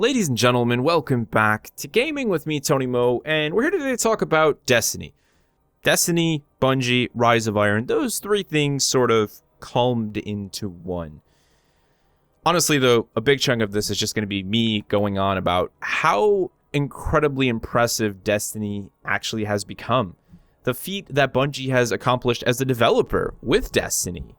Ladies and gentlemen, welcome back to Gaming with me, Tony Mo, and we're here today to talk about Destiny. Destiny, Bungie, Rise of Iron, those three things sort of calmed into one. Honestly, though, a big chunk of this is just going to be me going on about how incredibly impressive Destiny actually has become. The feat that Bungie has accomplished as a developer with Destiny.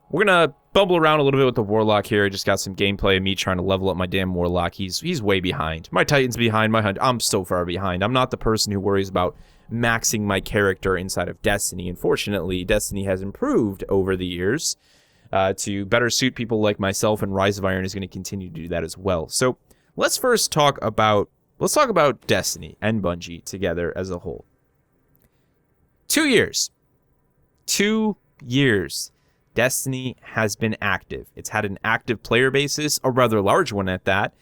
We're going to bumble around a little bit with the Warlock here. I just got some gameplay of me trying to level up my damn Warlock. He's way behind. My Titan's behind. My Hunt, I'm so far behind. I'm not the person who worries about maxing my character inside of Destiny. Unfortunately, Destiny has improved over the years to better suit people like myself, and Rise of Iron is going to continue to do that as well. So let's first talk about Destiny and Bungie together as a whole. 2 years. 2 years. Destiny has been active. It's had an active player basis, a rather large one at that,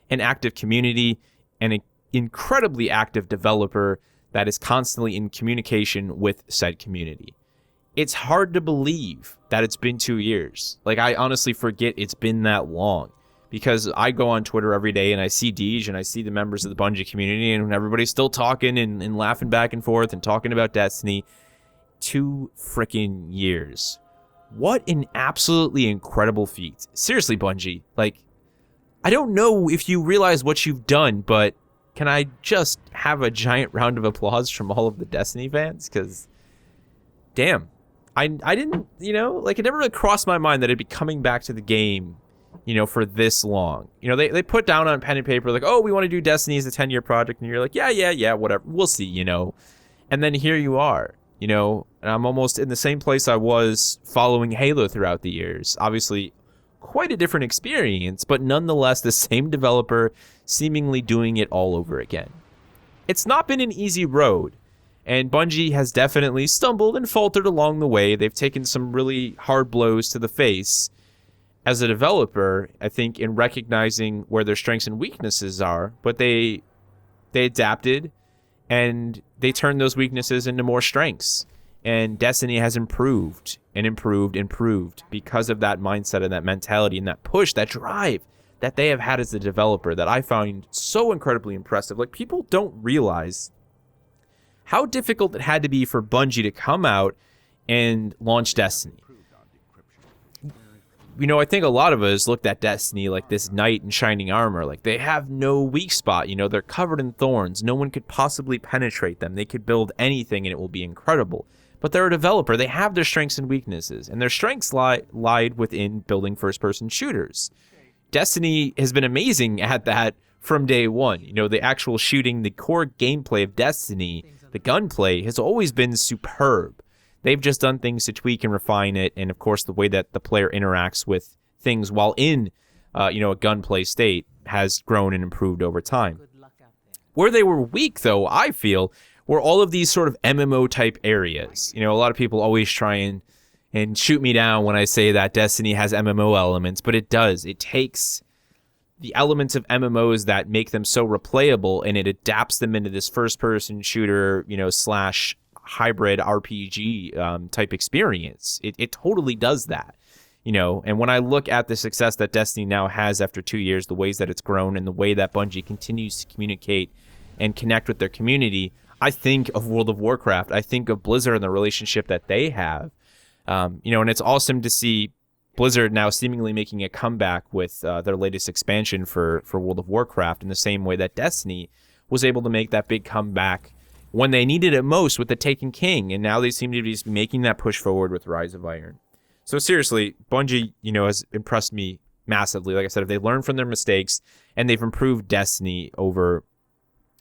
an active community, and an incredibly active developer that is constantly in communication with said community. It's hard to believe that it's been 2 years. Like, I honestly forget it's been that long, because I go on Twitter every day and I see Deej and I see the members of the Bungie community, and everybody's still talking and laughing back and forth and talking about Destiny. 2 freaking years. What an absolutely incredible feat. Seriously, Bungie, like, I don't know if you realize what you've done, but can I just have a giant round of applause from all of the Destiny fans? Because, damn, I didn't, it never really crossed my mind that it'd be coming back to the game, for this long. They put down on pen and paper, like, oh, we want to do Destiny as a 10-year project, and you're like, yeah, whatever, we'll see, and then here you are. And I'm almost in the same place I was following Halo throughout the years. Obviously, quite a different experience, but nonetheless, the same developer seemingly doing it all over again. It's not been an easy road, and Bungie has definitely stumbled and faltered along the way. They've taken some really hard blows to the face as a developer, I think, in recognizing where their strengths and weaknesses are, but they adapted, and they turned those weaknesses into more strengths. And Destiny has improved and improved because of that mindset and that mentality and that push, that drive that they have had as a developer that I found so incredibly impressive. Like, people don't realize how difficult it had to be for Bungie to come out and launch Destiny. I think a lot of us looked at Destiny like this knight in shining armor. Like, they have no weak spot. They're covered in thorns. No one could possibly penetrate them. They could build anything and it will be incredible. But they're a developer. They have their strengths and weaknesses. And their strengths lied within building first-person shooters. Destiny has been amazing at that from day one. The actual shooting, the core gameplay of Destiny, the gunplay has always been superb. They've just done things to tweak and refine it, and of course the way that the player interacts with things while in a gunplay state has grown and improved over time. Where they were weak, though, I feel, were all of these sort of MMO type areas. A lot of people always try and shoot me down when I say that Destiny has MMO elements, but it does. It takes the elements of MMOs that make them so replayable, and it adapts them into this first person shooter, slash hybrid RPG type experience. It totally does that, and when I look at the success that Destiny now has after 2 years, the ways that it's grown and the way that Bungie continues to communicate and connect with their community, I think of World of Warcraft. I think of Blizzard and the relationship that they have, and it's awesome to see Blizzard now seemingly making a comeback with their latest expansion for World of Warcraft in the same way that Destiny was able to make that big comeback when they needed it most with the Taken King, and now they seem to be making that push forward with Rise of Iron. So seriously, Bungie, has impressed me massively. Like I said, if they learned from their mistakes and they've improved Destiny over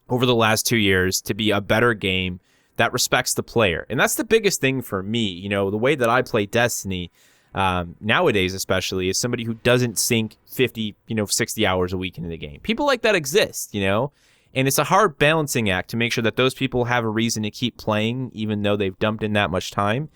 the last 2 years to be a better game that respects the player. And that's the biggest thing for me. The way that I play Destiny nowadays, especially, is somebody who doesn't sink 50, 60 hours a week into the game. People like that exist, And it's a hard balancing act to make sure that those people have a reason to keep playing, even though they've dumped in that much time.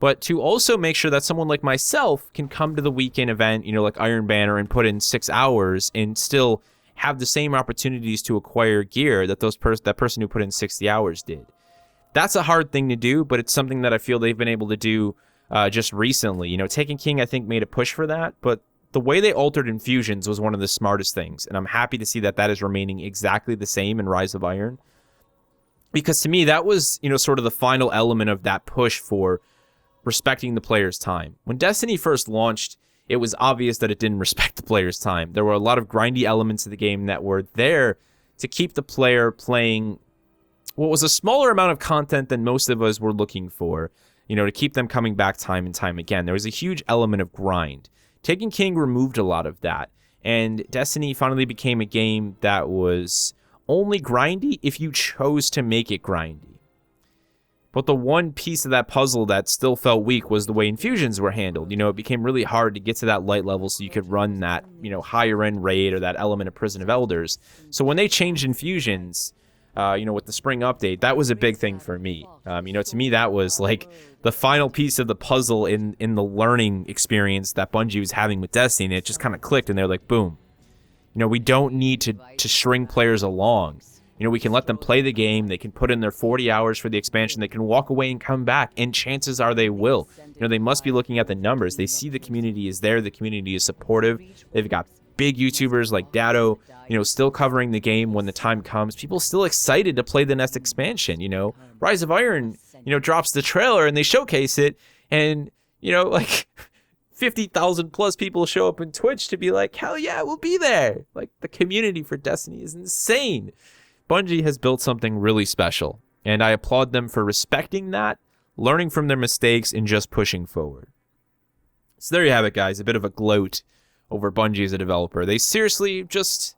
But to also make sure that someone like myself can come to the weekend event, like Iron Banner, and put in 6 hours and still have the same opportunities to acquire gear that that person who put in 60 hours did. That's a hard thing to do, but it's something that I feel they've been able to do just recently. Taken King, I think, made a push for that, but the way they altered infusions was one of the smartest things, and I'm happy to see that that is remaining exactly the same in Rise of Iron. Because to me, that was, sort of the final element of that push for respecting the player's time. When Destiny first launched, it was obvious that it didn't respect the player's time. There were a lot of grindy elements of the game that were there to keep the player playing what was a smaller amount of content than most of us were looking for, to keep them coming back time and time again. There was a huge element of grind. Taken King removed a lot of that, and Destiny finally became a game that was only grindy if you chose to make it grindy. But the one piece of that puzzle that still felt weak was the way infusions were handled. It became really hard to get to that light level so you could run that, higher end raid or that element of Prison of Elders. So when they changed infusions, with the spring update, that was a big thing for me. To me, that was like the final piece of the puzzle in the learning experience that Bungie was having with Destiny. It just kind of clicked, and they're like, boom. We don't need to string players along. We can let them play the game. They can put in their 40 hours for the expansion. They can walk away and come back, and chances are they will. They must be looking at the numbers. They see the community is there. The community is supportive. They've got big YouTubers like Datto, still covering the game when the time comes. People still excited to play the next expansion. Rise of Iron, drops the trailer and they showcase it, and 50,000 plus people show up on Twitch to be like, hell yeah, we'll be there. Like, the community for Destiny is insane. Bungie has built something really special, and I applaud them for respecting that, learning from their mistakes, and just pushing forward. So there you have it, guys. A bit of a gloat over Bungie as a developer. They seriously just...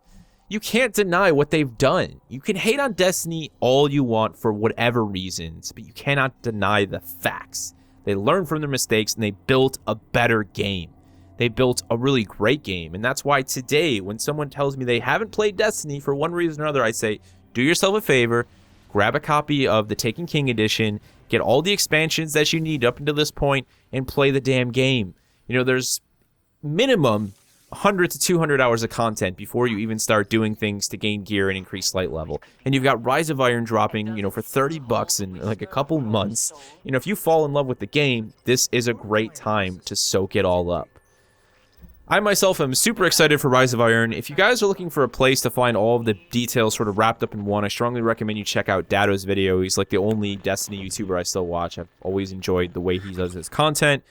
You can't deny what they've done. You can hate on Destiny all you want for whatever reasons, but you cannot deny the facts. They learned from their mistakes, and they built a better game. They built a really great game, and that's why today, when someone tells me they haven't played Destiny for one reason or another, I say, do yourself a favor, grab a copy of the Taken King edition, get all the expansions that you need up until this point, and play the damn game. There's minimum 100 to 200 hours of content before you even start doing things to gain gear and increase light level. And you've got Rise of Iron dropping, for $30 in like a couple months. If you fall in love with the game, this is a great time to soak it all up. I myself am super excited for Rise of Iron. If you guys are looking for a place to find all of the details sort of wrapped up in one, I strongly recommend you check out Datto's video. He's like the only Destiny YouTuber I still watch. I've always enjoyed the way he does his content.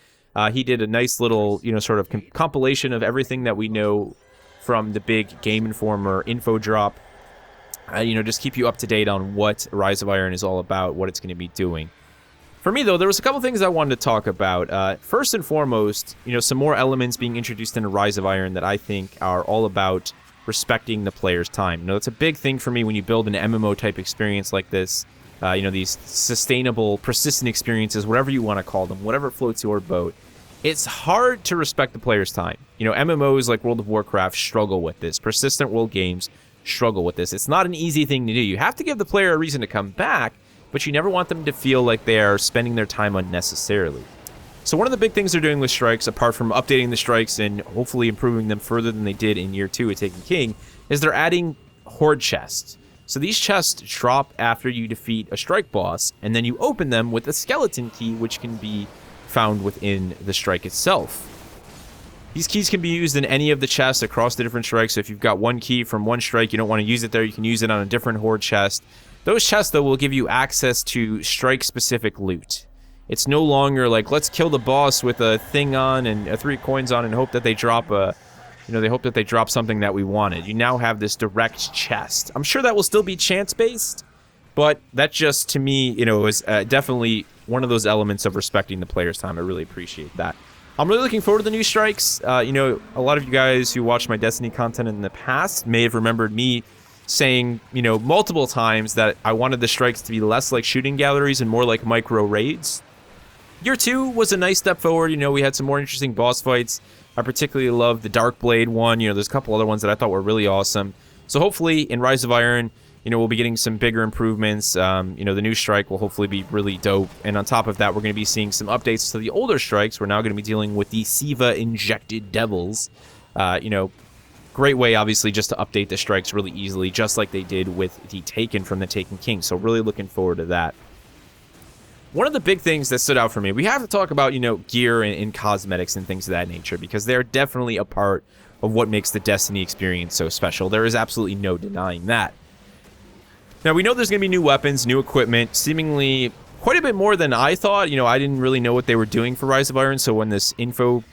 He did a nice little, sort of compilation of everything that we know from the big Game Informer info drop. Just keep you up to date on what Rise of Iron is all about, what it's going to be doing. For me, though, there was a couple things I wanted to talk about. First and foremost, some more elements being introduced into Rise of Iron that I think are all about respecting the player's time. That's a big thing for me when you build an MMO-type experience like this. These sustainable, persistent experiences, whatever you want to call them, whatever floats your boat. It's hard to respect the player's time. MMOs like World of Warcraft struggle with this. Persistent world games struggle with this. It's not an easy thing to do. You have to give the player a reason to come back, but you never want them to feel like they are spending their time unnecessarily. So one of the big things they're doing with strikes, apart from updating the strikes and hopefully improving them further than they did in Year 2 at Taken King, is they're adding horde chests. So these chests drop after you defeat a strike boss, and then you open them with a skeleton key, which can be found within the strike itself. These keys can be used in any of the chests across the different strikes. So if you've got one key from one strike, you don't want to use it there, you can use it on a different horde chest. Those chests, though, will give you access to strike-specific loot. It's no longer like, let's kill the boss with a thing on and 3 coins on and hope that they drop they drop something that we wanted. You now have this direct chest. I'm sure that will still be chance-based, but that just, to me, is definitely one of those elements of respecting the player's time. I really appreciate that. I'm really looking forward to the new strikes. A lot of you guys who watched my Destiny content in the past may have remembered me saying, multiple times that I wanted the strikes to be less like shooting galleries and more like micro raids. Year 2 was a nice step forward. We had some more interesting boss fights. I particularly love the Darkblade one. There's a couple other ones that I thought were really awesome. So hopefully in Rise of Iron, we'll be getting some bigger improvements. The new strike will hopefully be really dope. And on top of that, we're going to be seeing some updates to the older strikes. We're now going to be dealing with the Siva-injected devils. Great way, obviously, just to update the strikes really easily, just like they did with the Taken from the Taken King. So really looking forward to that. one of the big things that stood out for me, we have to talk about, you know, gear and cosmetics and things of that nature, because they're definitely a part of what makes the Destiny experience so special. There is absolutely no denying that. Now, we know there's going to be new weapons, new equipment, seemingly quite a bit more than I thought. You know, I didn't really know what they were doing for Rise of Iron, so when this info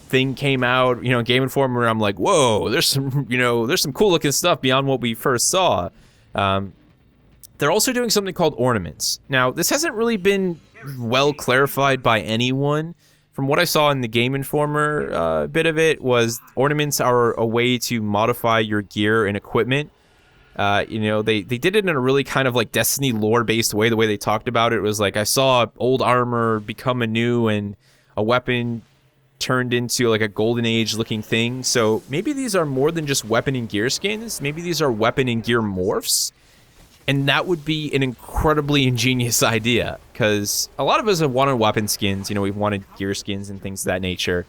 thing came out, you know, Game Informer, I'm like, whoa, there's some, you know, there's some cool looking stuff beyond what we first saw. They're also doing something called ornaments. Now, this hasn't really been well clarified by anyone. From what I saw in the Game Informer bit of it, was ornaments are a way to modify your gear and equipment. You know, they did it in a really kind of like Destiny lore-based way. The way they talked about it was like, I saw old armor become a new and a weapon turned into like a golden age looking thing. So maybe these are more than just weapon and gear skins. Maybe these are weapon and gear morphs. And that would be an incredibly ingenious idea, because a lot of us have wanted weapon skins. You know, we've wanted gear skins and things of that nature.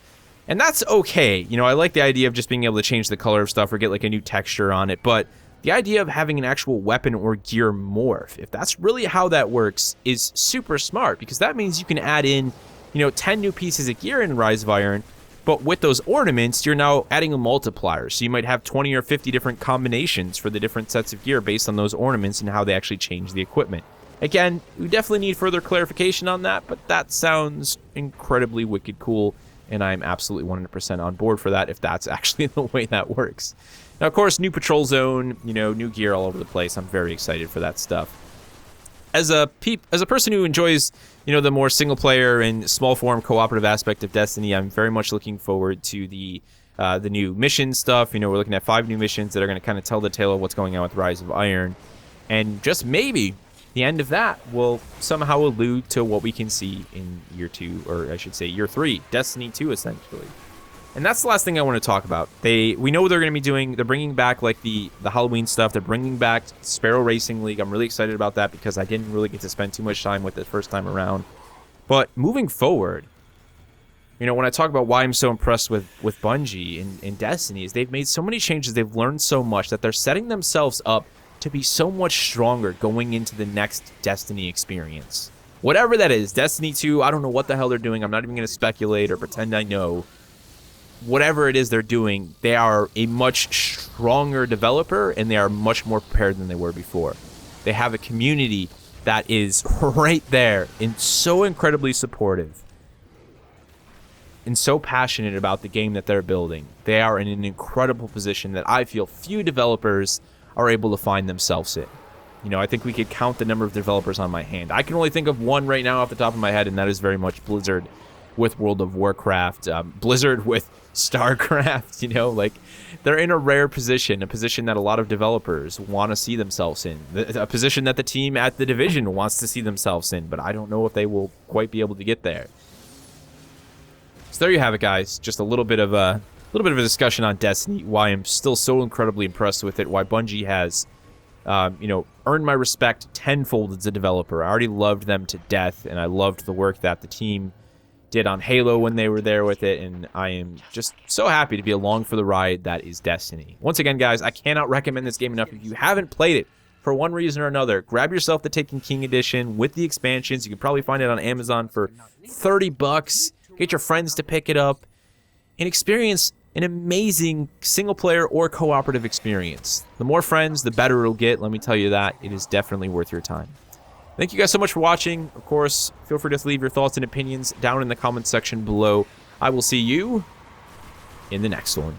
And that's okay. You know, I like the idea of just being able to change the color of stuff or get like a new texture on it. But the idea of having an actual weapon or gear morph, if that's really how that works, is super smart, because that means you can add in, you know, 10 new pieces of gear in Rise of Iron. But with those ornaments, you're now adding a multiplier. So you might have 20 or 50 different combinations for the different sets of gear based on those ornaments and how they actually change the equipment. Again, we definitely need further clarification on that, but that sounds incredibly wicked cool, and I'm absolutely 100% on board for that if that's actually the way that works. Now, of course, new patrol zone, you know, new gear all over the place. I'm very excited for that stuff. As a person who enjoys, you know, the more single player and small form cooperative aspect of Destiny, I'm very much looking forward to the new mission stuff. You know, we're looking at 5 new missions that are going to kind of tell the tale of what's going on with Rise of Iron, and just maybe the end of that will somehow allude to what we can see in year 2, or I should say year 3, Destiny 2, essentially. And that's the last thing I want to talk about. We know they're going to be doing, they're bringing back like the Halloween stuff. They're bringing back Sparrow Racing League. I'm really excited about that because I didn't really get to spend too much time with it the first time around. But moving forward, you know, when I talk about why I'm so impressed with Bungie and Destiny, is they've made so many changes, they've learned so much that they're setting themselves up to be so much stronger going into the next Destiny experience. Whatever that is, Destiny 2, I don't know what the hell they're doing. I'm not even going to speculate or pretend I know. Whatever it is they're doing, they are a much stronger developer, and they are much more prepared than they were before. They have a community that is right there and so incredibly supportive and so passionate about the game that they're building. They are in an incredible position that I feel few developers are able to find themselves in. You know, I think we could count the number of developers on my hand. I can only think of one right now off the top of my head, and that is very much Blizzard with World of Warcraft, Blizzard with StarCraft. You know, like, they're in a rare position, a position that a lot of developers want to see themselves in, a position that the team at The Division wants to see themselves in, but I don't know if they will quite be able to get there. So there you have it, guys. Just a little bit of a discussion on Destiny, why I'm still so incredibly impressed with it, why Bungie has, you know, earned my respect tenfold as a developer. I already loved them to death, and I loved the work that the team did on Halo when they were there with it, and I am just so happy to be along for the ride that is Destiny. Once again, guys, I cannot recommend this game enough. If you haven't played it for one reason or another, grab yourself the Taken King Edition with the expansions. You can probably find it on Amazon for $30. Get your friends to pick it up and experience an amazing single-player or cooperative experience. The more friends, the better it'll get. Let me tell you that. It is definitely worth your time. Thank you guys so much for watching. Of course, feel free to leave your thoughts and opinions down in the comments section below. I will see you in the next one.